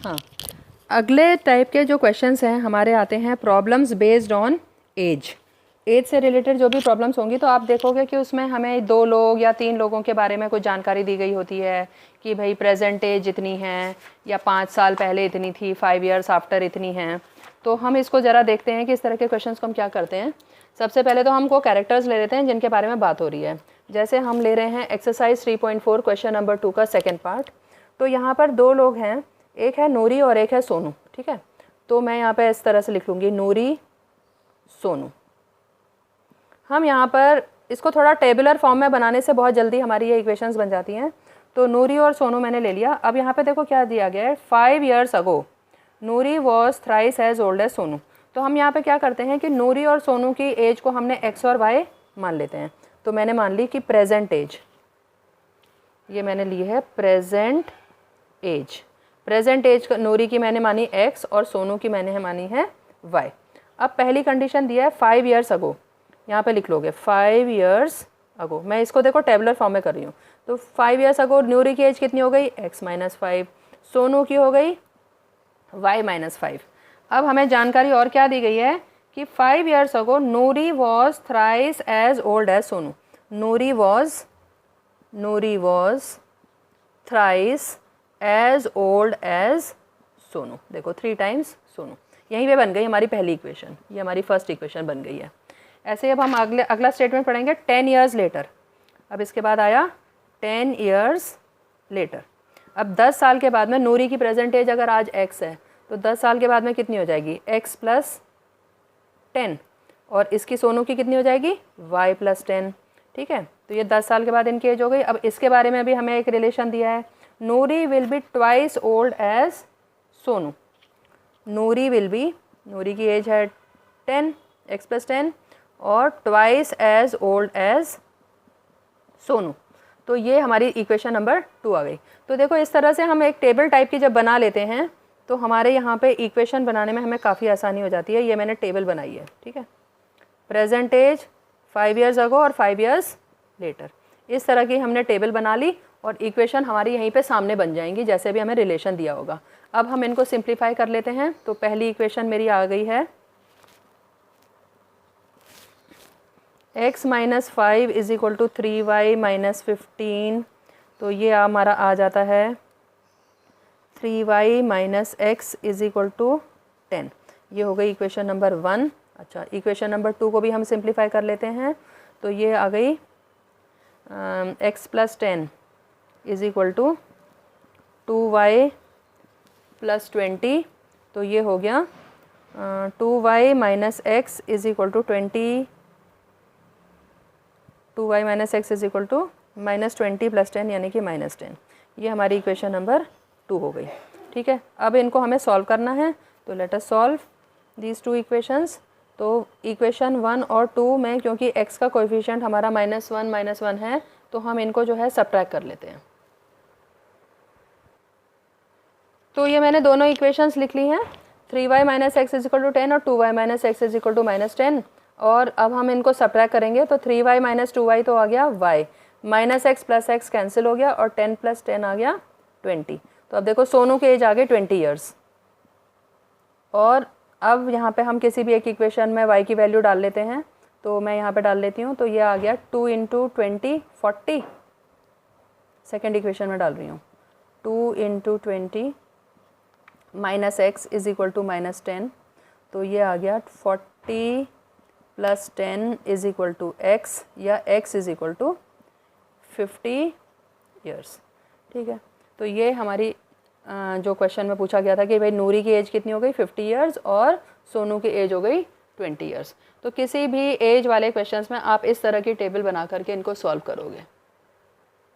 हाँ, अगले टाइप के जो क्वेश्चंस हैं हमारे आते हैं problems based on age. Age से रिलेटेड जो भी प्रॉब्लम्स होंगी तो आप देखोगे कि उसमें हमें 2 लोग या 3 लोगों के बारे में कुछ जानकारी दी गई होती है कि भाई प्रेजेंट एज इतनी है या 5 साल पहले इतनी थी, 5 इयर्स आफ्टर इतनी हैं। तो हम इसको ज़रा देखते हैं कि इस तरह के क्वेश्चंस को हम क्या करते हैं। सबसे पहले तो हमको कैरेक्टर्स ले लेते हैं जिनके बारे में बात हो रही है। जैसे हम ले रहे हैं एक्सरसाइज 3.4 क्वेश्चन नंबर 2 का सेकेंड पार्ट। तो यहाँ पर 2 लोग हैं, एक है नूरी और एक है सोनू। ठीक है, तो मैं यहाँ पे इस तरह से लिख लूँगी नूरी सोनू। हम यहाँ पर इसको थोड़ा टेबुलर फॉर्म में बनाने से बहुत जल्दी हमारी ये इक्वेशंस बन जाती हैं। तो नूरी और सोनू मैंने ले लिया। अब यहाँ पे देखो क्या दिया गया है, 5 years ago Noori was thrice as old as Sonu. तो हम यहाँ पे क्या करते हैं कि नूरी और सोनू की एज को हमने एक्स और वाई मान लेते हैं। तो मैंने मान ली कि प्रेजेंट एज, ये मैंने ली है प्रेजेंट एज। प्रेजेंट एज नूरी की मैंने मानी एक्स और सोनू की मैंने मानी है वाई। अब पहली कंडीशन दिया है 5 years अगो, यहाँ पे लिख लोगे 5 years अगो। मैं इसको देखो टेबुलर फॉर्म में कर रही हूँ। तो 5 years अगो नूरी की एज कितनी हो गई, x - 5, सोनू की हो गई y - 5। अब हमें जानकारी और क्या दी गई है कि 5 years ago Noori was thrice as old as Sonu. Noori was thrice as old as Sonu. देखो 3 times सोनू। यहीं पे बन गई हमारी पहली इक्वेशन, ये हमारी फर्स्ट इक्वेशन बन गई है। ऐसे अब हम अगला स्टेटमेंट पढ़ेंगे 10 years लेटर। अब इसके बाद आया 10 years लेटर। अब 10 साल के बाद में नूरी की प्रेजेंट एज अगर आज x है तो 10 साल के बाद में कितनी हो जाएगी, x + 10, और इसकी सोनू की कितनी हो जाएगी, y + 10। ठीक है, तो ये 10 साल के बाद इनकी एज हो गई। अब इसके बारे में भी हमें एक रिलेशन दिया है, Noori will be twice old as Sonu. Noori की एज है 10, x + 10 और twice age old as Sonu. तो ये हमारी इक्वेशन नंबर 2 आ गई। तो देखो इस तरह से हम एक टेबल टाइप की जब बना लेते हैं तो हमारे यहाँ पे इक्वेशन बनाने में हमें काफ़ी आसानी हो जाती है। ये मैंने टेबल बनाई है। ठीक है, प्रेजेंट एज 5 years अगो और 5 years लेटर, इस तरह की हमने टेबल बना ली और इक्वेशन हमारी यहीं पे सामने बन जाएंगी जैसे भी हमें रिलेशन दिया होगा। अब हम इनको सिंप्लीफाई कर लेते हैं। तो पहली इक्वेशन मेरी आ गई है x - 5 = 3y - 15। तो ये हमारा आ जाता है 3y - x = 10। ये हो गई इक्वेशन नंबर 1। अच्छा, इक्वेशन नंबर 2 को भी हम सिंप्लीफाई कर लेते हैं। तो ये आ गई x + 10 = 2y + 20। तो ये हो गया 2y - x = 20, 2y - x = -20 + 10 यानी कि -10। ये हमारी इक्वेशन नंबर 2 हो गई। ठीक है, अब इनको हमें सॉल्व करना है। तो let us solve these 2 equations. तो इक्वेशन 1 और 2 में क्योंकि x का कोएफिशिएंट हमारा -1 है तो हम इनको जो है सब्ट्रैक्ट कर लेते हैं। तो ये मैंने दोनों इक्वेशंस लिख ली हैं, 3y - x = 10 और 2y - x = -10। और अब हम इनको सब्ट्रैक्ट करेंगे तो 3y - 2y तो आ गया y, -x + x कैंसिल हो गया और 10 + 10 आ गया 20। तो अब देखो सोनू के एज आ गए 20 years। और अब यहाँ पे हम किसी भी एक इक्वेशन में y की वैल्यू डाल लेते हैं। तो मैं यहाँ पे डाल लेती हूँ। तो ये आ गया 2 × 20 40। सेकेंड इक्वेशन में डाल रही हूँ 2 × 20 -x = -10। तो ये आ गया 40 + 10 = x या x = 50 years। ठीक है, तो ये हमारी जो क्वेश्चन में पूछा गया था कि भाई नूरी की एज कितनी हो गई 50 years और सोनू की एज हो गई 20 years। तो किसी भी एज वाले क्वेश्चंस में आप इस तरह की टेबल बना करके इनको सॉल्व करोगे।